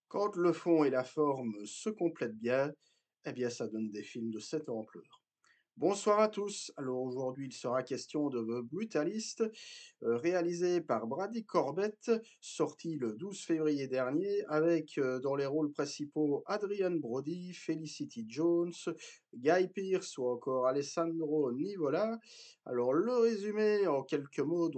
Quand le fond et la forme se complètent bien, eh bien ça donne des films de cette ampleur. Bonsoir à tous. Alors aujourd'hui, il sera question de The Brutalist, réalisé par Brady Corbett, sorti le 12 février dernier, avec dans les rôles principaux Adrian Brody, Felicity Jones, Guy Pearce ou encore Alessandro Nivola. Alors le résumé en quelques mots,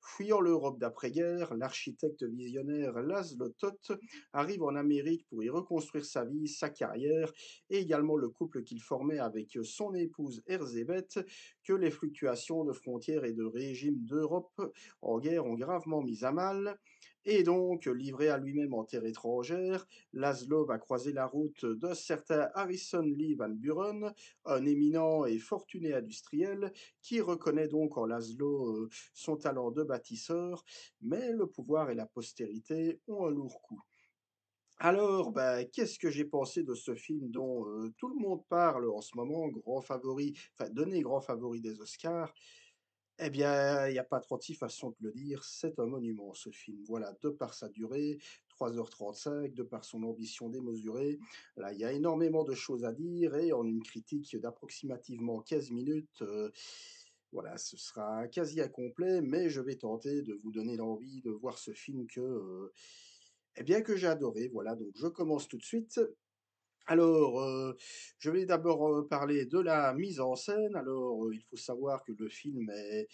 fuyant l'Europe d'après-guerre, l'architecte visionnaire Laszlo Toth arrive en Amérique pour y reconstruire sa vie, sa carrière et également le couple qu'il formait avec son épouse Erzébeth, que les fluctuations de frontières et de régimes d'Europe en guerre ont gravement mis à mal. Et donc, livré à lui-même en terre étrangère, Laszlo va croiser la route d'un certain Harrison Lee Van Buren, un éminent et fortuné industriel qui reconnaît donc en Laszlo son talent de bâtisseur, mais le pouvoir et la postérité ont un lourd coup. Alors, qu'est-ce que j'ai pensé de ce film dont tout le monde parle en ce moment, grand favori, enfin donné grand favori des Oscars? Eh bien, il n'y a pas 36 façons de le dire, c'est un monument ce film. Voilà, de par sa durée, 3h35, de par son ambition démesurée. Là, il y a énormément de choses à dire et en une critique d'approximativement 15 minutes, voilà, ce sera quasi incomplet, mais je vais tenter de vous donner l'envie de voir ce film eh bien, que j'ai adoré. Voilà, donc je commence tout de suite. Alors, je vais d'abord parler de la mise en scène. Alors, il faut savoir que le film est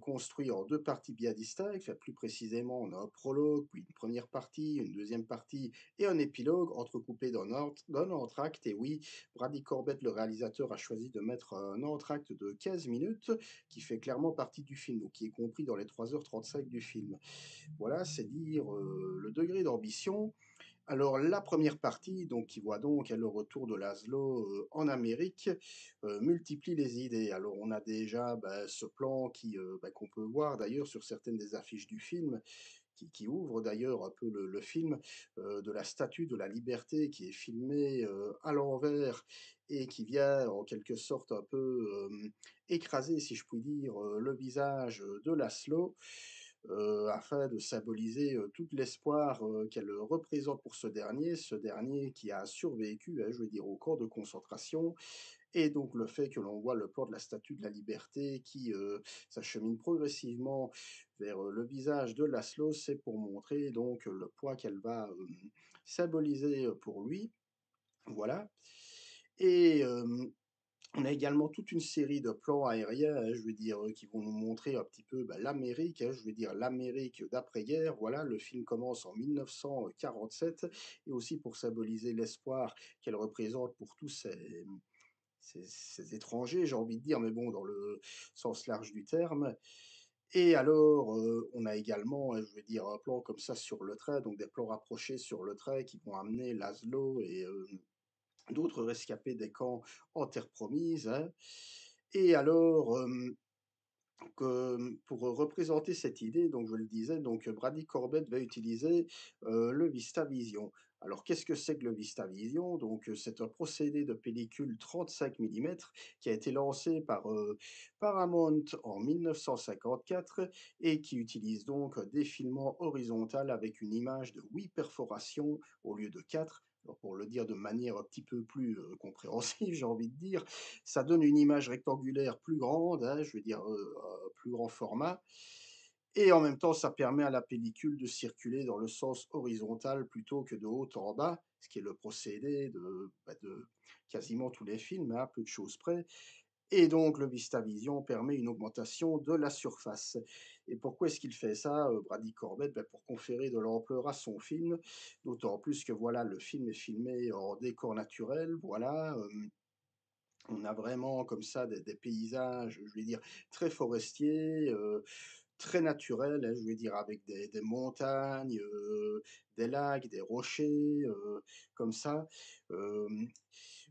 construit en 2 parties bien distinctes. Enfin, plus précisément, on a un prologue, puis une première partie, une deuxième partie et un épilogue entrecoupé d'un entracte. Et oui, Brady Corbett, le réalisateur, a choisi de mettre un entracte de 15 minutes qui fait clairement partie du film, donc qui est compris dans les 3h35 du film. Voilà, c'est dire le degré d'ambition. Alors la première partie, donc qui voit donc le retour de Laszlo en Amérique, multiplie les idées. Alors on a déjà ce plan qu'on peut voir d'ailleurs sur certaines des affiches du film, qui ouvre d'ailleurs un peu le film, de la Statue de la Liberté qui est filmée à l'envers et qui vient en quelque sorte un peu écraser, si je puis dire, le visage de Laszlo afin de symboliser tout l'espoir qu'elle représente pour ce dernier qui a survécu, hein, je veux dire, au camp de concentration, et donc le fait que l'on voit le plan de la Statue de la Liberté qui s'achemine progressivement vers le visage de Laszlo, c'est pour montrer donc le poids qu'elle va symboliser pour lui. Voilà. Et on a également toute une série de plans aériens, hein, je veux dire, qui vont nous montrer un petit peu l'Amérique, hein, je veux dire l'Amérique d'après-guerre. Voilà, le film commence en 1947 et aussi pour symboliser l'espoir qu'elle représente pour tous ces étrangers, j'ai envie de dire, mais bon, dans le sens large du terme. Et alors, on a également, je veux dire, un plan comme ça sur le trait, donc des plans rapprochés sur le trait qui vont amener Laszlo et d'autres rescapés des camps en terre promise, hein. Et alors, pour représenter cette idée, donc je le disais, donc Brady Corbett va utiliser le VistaVision. Alors qu'est-ce que c'est que le VistaVision? Donc c'est un procédé de pellicule 35 mm qui a été lancé par Paramount en 1954 et qui utilise donc un défilement horizontal avec une image de 8 perforations au lieu de 4. Alors pour le dire de manière un petit peu plus compréhensive, j'ai envie de dire, ça donne une image rectangulaire plus grande, hein, je veux dire, plus grand format, et en même temps, ça permet à la pellicule de circuler dans le sens horizontal plutôt que de haut en bas, ce qui est le procédé de quasiment tous les films, hein, à peu de choses près. Et donc le VistaVision permet une augmentation de la surface. Et pourquoi est-ce qu'il fait ça, Brady Corbett? Pour conférer de l'ampleur à son film, d'autant plus que voilà, le film est filmé en décor naturel, voilà, on a vraiment comme ça des paysages, je vais dire, très forestiers, très naturels, hein, je vais dire, avec des montagnes, des lacs, des rochers, comme ça. Hem,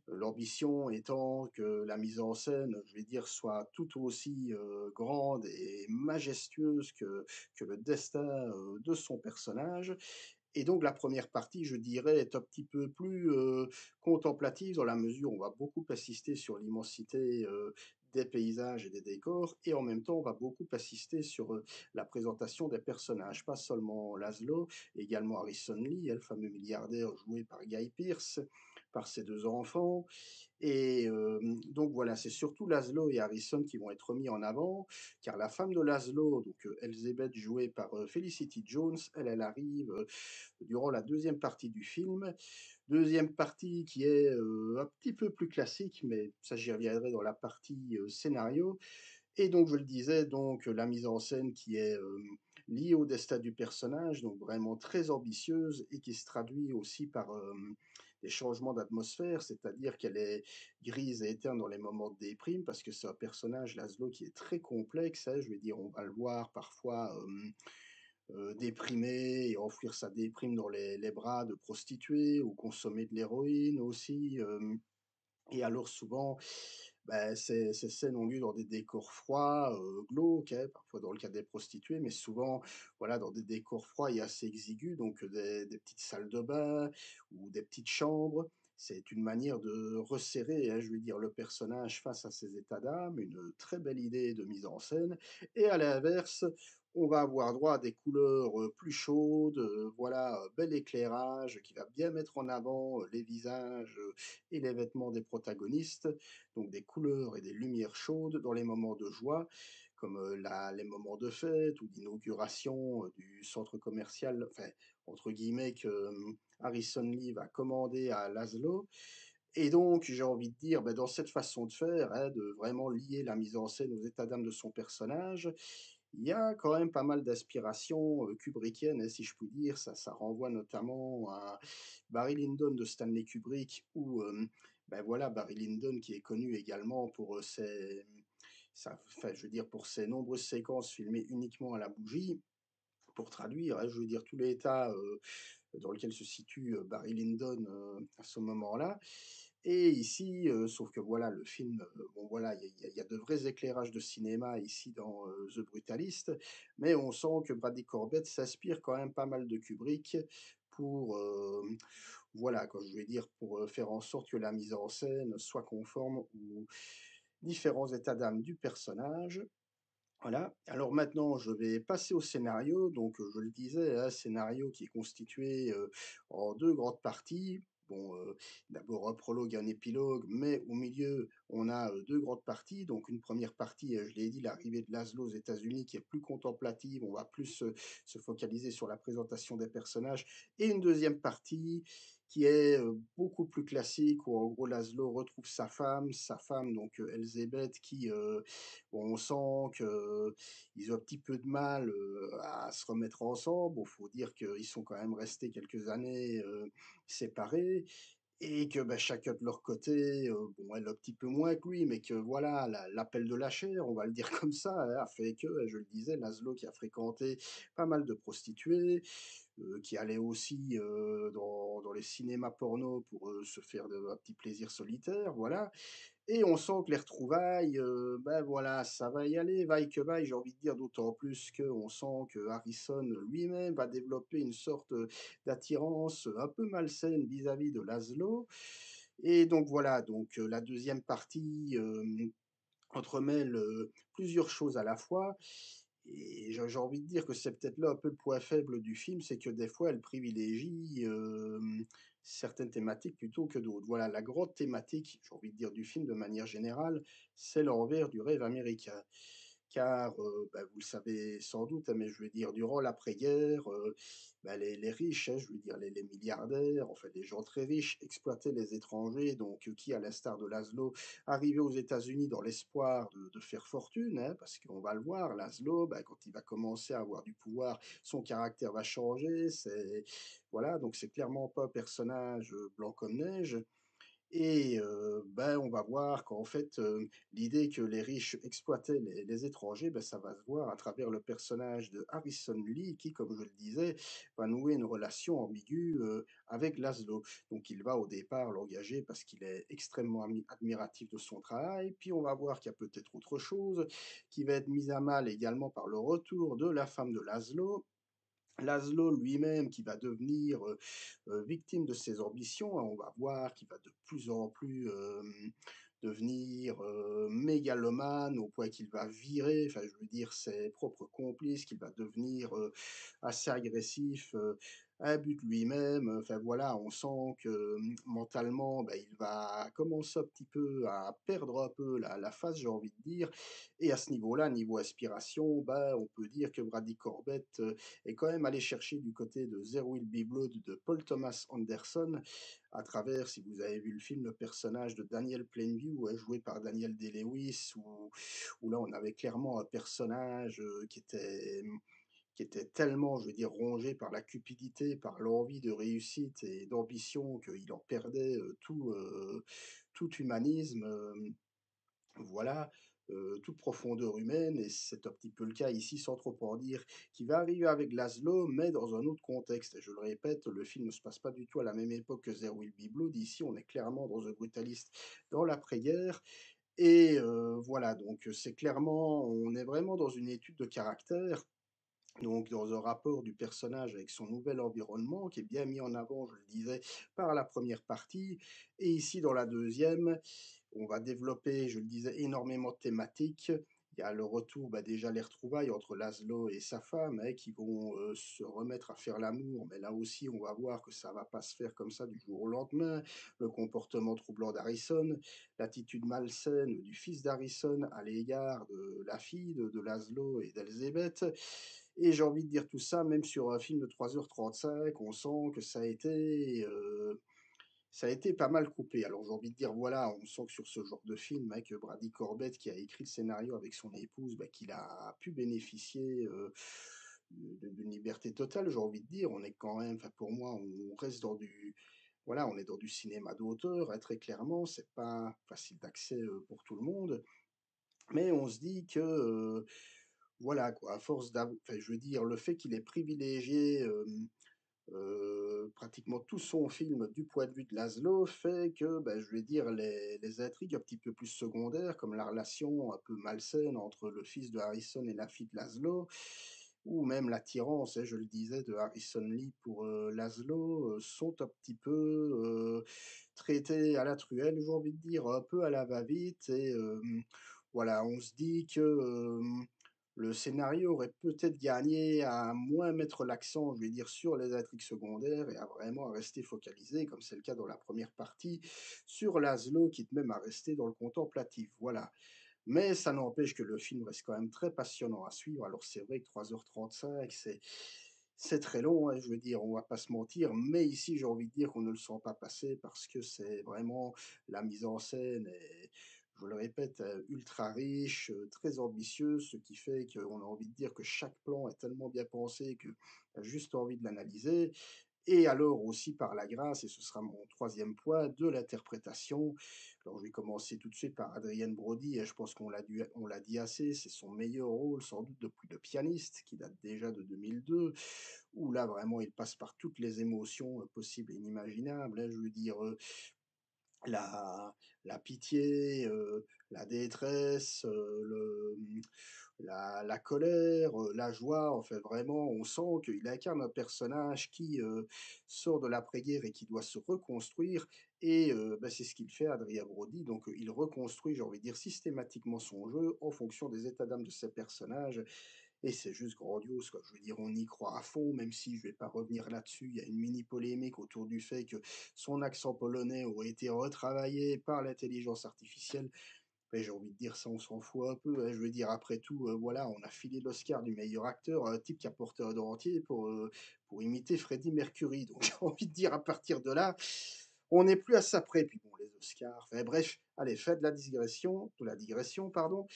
L'ambition étant que la mise en scène, je vais dire, soit tout aussi, grande et majestueuse que le destin, de son personnage. Et donc la première partie, je dirais, est un petit peu plus, contemplative dans la mesure où on va beaucoup insister sur l'immensité, des paysages et des décors, et en même temps, on va beaucoup assister sur la présentation des personnages, pas seulement Laszlo, également Harrison Lee, hein, le fameux milliardaire joué par Guy Pearce, par ses deux enfants. Et donc voilà, c'est surtout Laszlo et Harrison qui vont être mis en avant, car la femme de Laszlo, donc Elizabeth, jouée par Felicity Jones, elle arrive durant la deuxième partie du film. Deuxième partie qui est un petit peu plus classique, mais ça j'y reviendrai dans la partie scénario. Et donc je le disais, donc la mise en scène qui est liée au destin du personnage, donc vraiment très ambitieuse et qui se traduit aussi par des changements d'atmosphère, c'est-à-dire qu'elle est grise et éteinte dans les moments de déprime, parce que c'est un personnage, Laszlo, qui est très complexe, hein, je veux dire, on va le voir parfois déprimé et enfuir sa déprime dans les bras de prostituées ou consommer de l'héroïne aussi. Et alors souvent, bah, ces scènes ont lieu dans des décors froids, glauques, hein, parfois dans le cas des prostituées, mais souvent, voilà, dans des décors froids et assez exigus, donc des petites salles de bain ou des petites chambres. C'est une manière de resserrer, hein, je veux dire, le personnage face à ses états d'âme, une très belle idée de mise en scène. Et à l'inverse, on va avoir droit à des couleurs plus chaudes, voilà, bel éclairage qui va bien mettre en avant les visages et les vêtements des protagonistes, donc des couleurs et des lumières chaudes dans les moments de joie, comme les moments de fête ou d'inauguration du centre commercial, enfin, entre guillemets, que Harrison Lee va commander à Laszlo. Et donc, j'ai envie de dire, dans cette façon de faire, hein, de vraiment lier la mise en scène aux états d'âme de son personnage, il y a quand même pas mal d'inspiration kubrickienne, hein, si je puis dire. Ça renvoie notamment à Barry Lyndon de Stanley Kubrick, où voilà, Barry Lyndon qui est connu également pour enfin, je veux dire, pour ses nombreuses séquences filmées uniquement à la bougie. Pour traduire, hein, je veux dire, tout l'état dans lequel se situe Barry Lyndon à ce moment-là. Et ici, sauf que voilà, le film, bon voilà, il y a de vrais éclairages de cinéma ici dans The Brutalist, mais on sent que Bradley Corbett s'inspire quand même pas mal de Kubrick pour, voilà, quoi, je vais dire, pour faire en sorte que la mise en scène soit conforme aux différents états d'âme du personnage. Voilà. Alors maintenant, je vais passer au scénario. Donc, je le disais, un scénario qui est constitué en deux grandes parties. Bon, d'abord un prologue et un épilogue, mais au milieu, on a deux grandes parties. Donc, une première partie, je l'ai dit, l'arrivée de Laszlo aux États-Unis, qui est plus contemplative. On va plus se focaliser sur la présentation des personnages. Et une deuxième partie qui est beaucoup plus classique, où en gros Laszlo retrouve sa femme donc Elizabeth, qui bon, on sent qu'ils ont un petit peu de mal à se remettre ensemble. Il faut dire qu'ils sont quand même restés quelques années séparés et que chacun de leur côté, bon, elle un petit peu moins que lui, mais que voilà, l'appel de la chair, on va le dire comme ça, hein, a fait que, je le disais, Laszlo qui a fréquenté pas mal de prostituées, qui allait aussi dans les cinémas porno pour se faire un petit plaisir solitaire, voilà. Et on sent que les retrouvailles, voilà, ça va y aller, vaille que vaille, j'ai envie de dire, d'autant plus qu'on sent que Harrison lui-même va développer une sorte, d'attirance, un peu malsaine vis-à-vis de Laszlo. Et donc voilà, donc la deuxième partie, entremêle, plusieurs choses à la fois. Et j'ai envie de dire que c'est peut-être là un peu le point faible du film, c'est que des fois elle privilégie, certaines thématiques plutôt que d'autres. Voilà, la grande thématique, j'ai envie de dire, du film de manière générale, c'est l'envers du rêve américain. Car, vous le savez sans doute, hein, mais je veux dire, durant l'après-guerre, les riches, hein, je veux dire les milliardaires, en fait, les gens très riches exploitaient les étrangers, donc qui, à l'instar de Laszlo, arrivaient aux États-Unis dans l'espoir de faire fortune, hein, parce qu'on va le voir, Laszlo, quand il va commencer à avoir du pouvoir, son caractère va changer. C'est voilà, donc c'est clairement pas un personnage blanc comme neige. Et on va voir qu'en fait, l'idée que les riches exploitaient les étrangers, ça va se voir à travers le personnage de Harrison Lee qui, comme je le disais, va nouer une relation ambiguë, avec Laszlo. Donc il va au départ l'engager parce qu'il est extrêmement admiratif de son travail, puis on va voir qu'il y a peut-être autre chose, qui va être mise à mal également par le retour de la femme de Laszlo. Laszlo lui-même qui va devenir, victime de ses ambitions, hein, on va voir qu'il va de plus en plus, devenir, mégalomane au point qu'il va virer, enfin, je veux dire, ses propres complices, qu'il va devenir, assez agressif, imbu de lui-même, enfin, voilà, on sent que, mentalement, bah, il va commencer un petit peu à perdre un peu la face, j'ai envie de dire, et à ce niveau-là, niveau aspiration, bah, on peut dire que Brady Corbett, est quand même allé chercher du côté de There Will Be Blood de Paul Thomas Anderson, à travers, si vous avez vu le film, le personnage de Daniel Plainview, joué par Daniel Day-Lewis, où là, on avait clairement un personnage, qui était tellement, je veux dire, rongé par la cupidité, par l'envie de réussite et d'ambition qu'il en perdait, tout humanisme, voilà, toute profondeur humaine, et c'est un petit peu le cas ici, sans trop en dire, qui va arriver avec Laszlo, mais dans un autre contexte. Et je le répète, le film ne se passe pas du tout à la même époque que There Will Be Blood. Ici, on est clairement dans The Brutalist, dans l'après-guerre. Et voilà, donc c'est clairement, on est vraiment dans une étude de caractère, donc dans un rapport du personnage avec son nouvel environnement, qui est bien mis en avant, je le disais, par la première partie. Et ici, dans la deuxième, on va développer, je le disais, énormément de thématiques. Il y a le retour, bah, déjà les retrouvailles entre Laszlo et sa femme, qui vont se remettre à faire l'amour, mais là aussi on va voir que ça va pas se faire comme ça du jour au lendemain. Le comportement troublant d'Harrison, l'attitude malsaine du fils d'Harrison à l'égard de la fille de Laszlo et d'Elizabeth. Et j'ai envie de dire tout ça, même sur un film de 3h35, on sent que ça a été pas mal coupé. Alors j'ai envie de dire, voilà, on sent que sur ce genre de film, que Brady Corbett, qui a écrit le scénario avec son épouse, bah, qu'il a pu bénéficier d'une liberté totale, j'ai envie de dire. On est quand même, enfin pour moi, on reste dans du, voilà, on est dans du cinéma d'auteur, hein, très clairement. C'est pas facile d'accès pour tout le monde, mais on se dit que, voilà, quoi, à force enfin, je veux dire, le fait qu'il ait privilégié pratiquement tout son film du point de vue de Laszlo fait que, bah, je vais dire, les intrigues un petit peu plus secondaires, comme la relation un peu malsaine entre le fils de Harrison et la fille de Laszlo, ou même l'attirance, je le disais, de Harrison Lee pour Laszlo, sont un petit peu traitées à la truelle, j'ai envie de dire, un peu à la va-vite. Et voilà, on se dit que le scénario aurait peut-être gagné à moins mettre l'accent, je vais dire, sur les intrigues secondaires et à vraiment à rester focalisé, comme c'est le cas dans la première partie, sur Laszlo, quitte même à rester dans le contemplatif. Voilà. Mais ça n'empêche que le film reste quand même très passionnant à suivre. Alors c'est vrai que 3h35, c'est très long, je veux dire, on va pas se mentir, mais ici j'ai envie de dire qu'on ne le sent pas passer parce que c'est vraiment, la mise en scène est, je le répète, ultra riche, très ambitieuse, ce qui fait qu'on a envie de dire que chaque plan est tellement bien pensé qu'on a juste envie de l'analyser. Et alors aussi par la grâce, et ce sera mon troisième point, de l'interprétation. Alors je vais commencer tout de suite par Adrien Brody, et je pense on l'a dit assez, c'est son meilleur rôle sans doute depuis Le Pianiste, qui date déjà de 2002, où là vraiment il passe par toutes les émotions possibles et inimaginables, je veux dire, la la pitié, la détresse, la colère, la joie, en fait, vraiment, on sent qu'il incarne un personnage qui, sort de l'après-guerre et qui doit se reconstruire. Et bah, c'est ce qu'il fait, Adrien Brody. Donc, il reconstruit, j'ai envie de dire, systématiquement son jeu en fonction des états d'âme de ses personnages, et c'est juste grandiose, quoi. Je veux dire, on y croit à fond, même si je vais pas revenir là-dessus. Il y a une mini polémique autour du fait que son accent polonais aurait été retravaillé par l'intelligence artificielle. Mais j'ai envie de dire ça, on s'en fout un peu, je veux dire, après tout, voilà, on a filé l'Oscar du meilleur acteur à un type qui a porté un dentier pour imiter Freddie Mercury. Donc j'ai envie de dire, à partir de là, on n'est plus à ça près. Puis bon, les Oscars, enfin bref, allez, faites de la digression, pardon.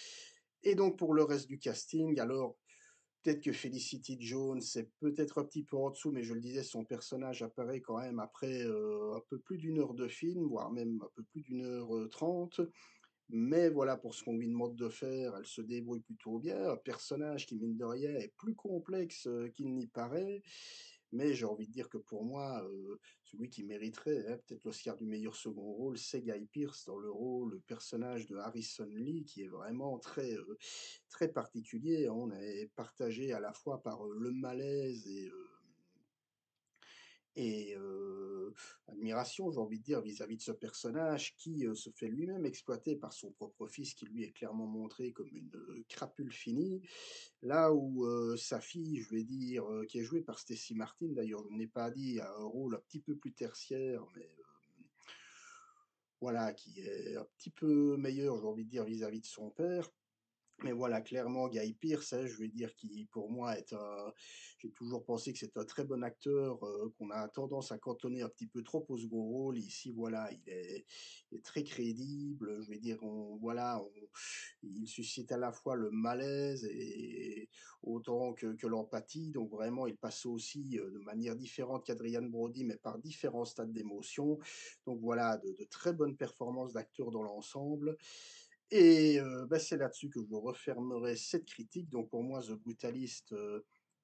Et donc pour le reste du casting, alors peut-être que Felicity Jones, c'est peut-être un petit peu en dessous, mais je le disais, son personnage apparaît quand même après, un peu plus d'une heure de film, voire même un peu plus d'une heure, 30. Mais voilà, pour ce qu'on lui demande de faire, elle se débrouille plutôt bien. Un personnage qui, mine de rien, est plus complexe, qu'il n'y paraît. Mais j'ai envie de dire que pour moi, celui qui mériterait, peut-être l'Oscar du meilleur second rôle, c'est Guy Pearce dans le personnage de Harrison Lee, qui est vraiment très, très particulier, hein. On est partagé à la fois par, le malaise et admiration, j'ai envie de dire, vis-à-vis de ce personnage qui, se fait lui-même exploiter par son propre fils qui lui est clairement montré comme une, crapule finie. Là où, sa fille, je vais dire, qui est jouée par Stacey Martin d'ailleurs, je ne l'ai pas dit, a un rôle un petit peu plus tertiaire, mais, voilà, qui est un petit peu meilleur, j'ai envie de dire, vis-à-vis de son père. Mais voilà, clairement, Guy Pearce, hein, je veux dire, qui pour moi est un j'ai toujours pensé que c'est un très bon acteur, qu'on a tendance à cantonner un petit peu trop au second rôle. Ici, voilà, il est très crédible, je vais dire, il suscite à la fois le malaise et autant que l'empathie. Donc vraiment, il passe aussi, de manière différente qu'Adrien Brody, mais par différents stades d'émotion. Donc voilà, de très bonnes performances d'acteurs dans l'ensemble. Et bah, c'est là-dessus que je refermerai cette critique. Donc pour moi, The Brutalist,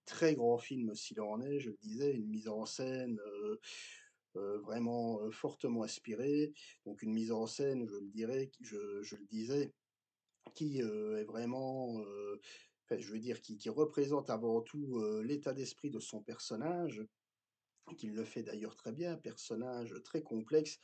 très grand film s'il en est, je le disais, une mise en scène, vraiment, fortement inspirée. Donc une mise en scène, je le dirais, qui je le disais, qui, est vraiment, enfin je veux dire qui représente avant tout, l'état d'esprit de son personnage, qu'il le fait d'ailleurs très bien, personnage très complexe,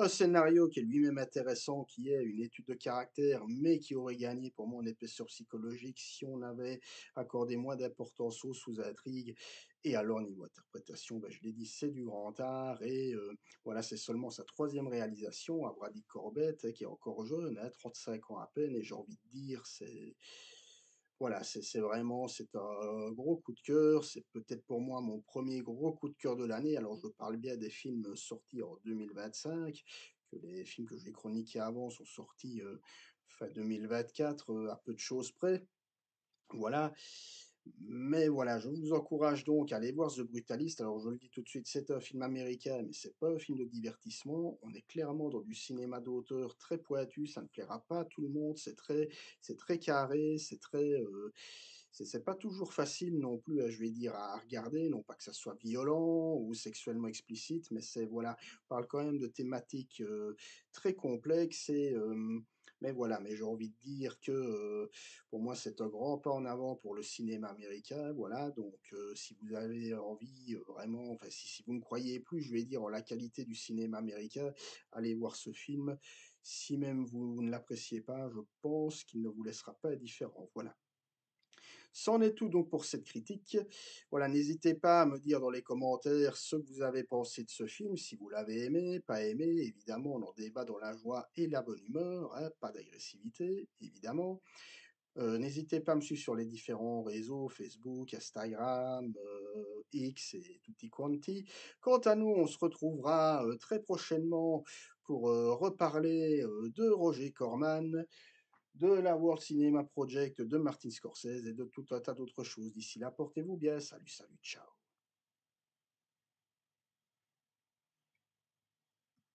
un scénario qui est lui-même intéressant, qui est une étude de caractère, mais qui aurait gagné pour moi en épaisseur psychologique si on avait accordé moins d'importance aux sous-intrigues. Et alors, niveau interprétation, ben, je l'ai dit, c'est du grand art. Et voilà, c'est seulement sa troisième réalisation à Brady Corbett, qui est encore jeune, hein, 35 ans à peine. Et j'ai envie de dire, voilà, c'est vraiment c'est un gros coup de cœur. C'est peut-être pour moi mon premier gros coup de cœur de l'année. Alors je parle bien des films sortis en 2025, que les films que j'ai chroniqués avant sont sortis, fin 2024, à peu de choses près. Voilà, mais voilà, je vous encourage donc à aller voir The Brutalist. Alors je le dis tout de suite, c'est un film américain, mais c'est pas un film de divertissement. On est clairement dans du cinéma d'auteur très pointu, ça ne plaira pas à tout le monde, c'est très carré, c'est pas toujours facile non plus, je vais dire, à regarder, non pas que ça soit violent ou sexuellement explicite, mais c'est voilà, on parle quand même de thématiques, très complexes. Et mais voilà, mais j'ai envie de dire que, pour moi, c'est un grand pas en avant pour le cinéma américain, voilà. Donc si vous avez envie, vraiment, enfin si vous ne croyez plus, je vais dire, en la qualité du cinéma américain, allez voir ce film. Si même vous ne l'appréciez pas, je pense qu'il ne vous laissera pas indifférent, voilà. C'en est tout donc pour cette critique. Voilà, n'hésitez pas à me dire dans les commentaires ce que vous avez pensé de ce film, si vous l'avez aimé, pas aimé. Évidemment, on en débat dans la joie et la bonne humeur, hein, pas d'agressivité, évidemment. N'hésitez pas à me suivre sur les différents réseaux, Facebook, Instagram, X et tutti quanti. Quant à nous, on se retrouvera, très prochainement pour, reparler, de Roger Corman, de la World Cinema Project de Martin Scorsese et de tout un tas d'autres choses. D'ici là, portez-vous bien. Salut, salut, ciao.